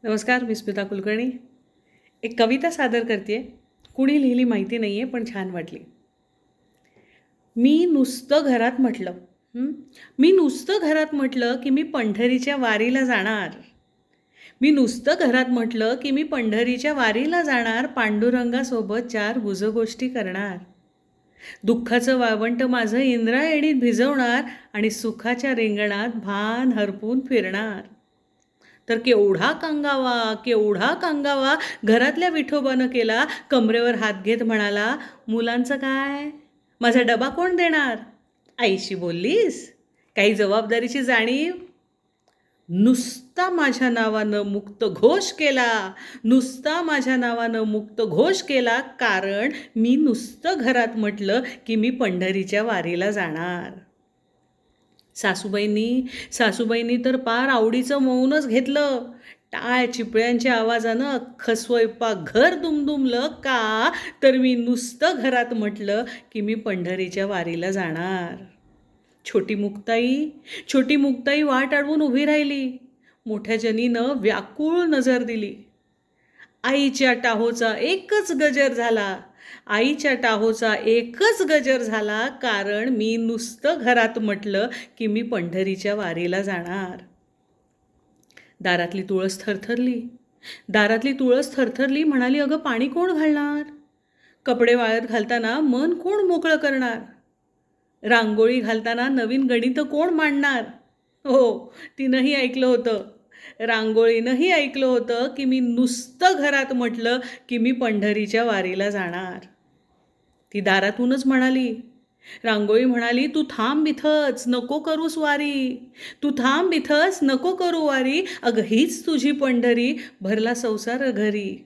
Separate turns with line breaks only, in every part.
नमस्कार, मी स्मिता कुलकर्णी. एक कविता सादर करते आहे. कुणी लिहिली माहिती नाही आहे, पण छान वाटली. मी नुसतं घरात म्हटलं मी नुसतं घरात म्हटलं की मी पंढरीच्या वारीला जाणार. मी नुसतं घरात म्हटलं की मी पंढरीच्या वारीला जाणार, पांडुरंगासोबत 4 गुजगोष्टी करणार. दुःखाचं वाळवंट माझं इंद्रायणीत भिजवणार आणि सुखाच्या रिंगणात भान हरपून फिरणार. तर केवढा कांगावा घरातल्या विठोबानं केला. कमरेवर हात घेत म्हणाला, मुलांचं काय, माझा डबा कोण देणार. आईशी बोललीस, काही जबाबदारीची जाणीव. नुसता माझ्या नावानं मुक्त घोष केला, नुसता माझ्या नावानं मुक्त घोष केला, कारण मी नुसतं घरात म्हटलं की मी पंढरीच्या वारीला जाणार. सासूबाईंनी तर पार आवडीचं मौनच घेतलं. टाळ चिपळ्यांच्या आवाजानं अख्खं स्वयंपाक घर दुमदुमलं. का तर मी नुसतं घरात म्हटलं की मी पंढरीच्या वारीला जाणार. छोटी मुक्ताई वाट अडवून उभी राहिली. मोठ्या जनीनं व्याकुळ नजर दिली. आईच्या टाहोचा एकच गजर झाला, कारण मी नुसतं घरात म्हटलं की मी पंढरीच्या वारीला जाणार. दारातली तुळस थरथरली, म्हणाली, अगं पाणी कोण घालणार. कपडे वाळत घालताना मन कोण मोकळं करणार. रांगोळी घालताना नवीन गणितं कोण मांडणार. हो, तिनंही ऐकलं होतं. रांगोळीनंही ऐकलं होतं की मी नुसतं घरात म्हटलं की मी पंढरीच्या वारीला जाणार. ती दारातूनच म्हणाली. रांगोळी म्हणाली, तू थांब इथंच, नको करूस वारी. अगं हीच तुझी पंढरी, भरला संसार घरी.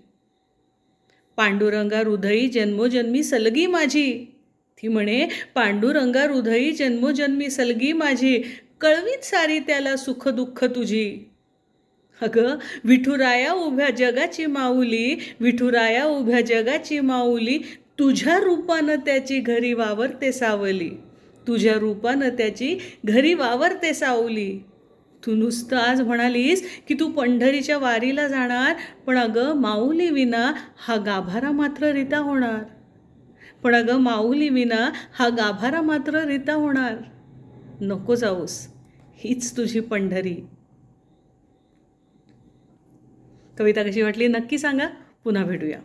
पांडुरंगा हृदयी जन्मोजन्मी सलगी माझी. ती म्हणे, पांडुरंगा हृदयी जन्मोजन्मी सलगी माझी, कळवीत सारी त्याला सुख दुःख तुझी. अगं विठुराया उभ्या जगाची माऊली, तुझ्या रूपानं त्याची घरी वावरते सावली. तू नुसतं आज म्हणालीस की तू पंढरीच्या वारीला जाणार, पण अगं माऊली विना हा गाभारा मात्र रिता होणार. नको जाऊस, हीच तुझी पंढरी. कविता कशी वाटली नक्की सांगा. पुन्हा भेटूया.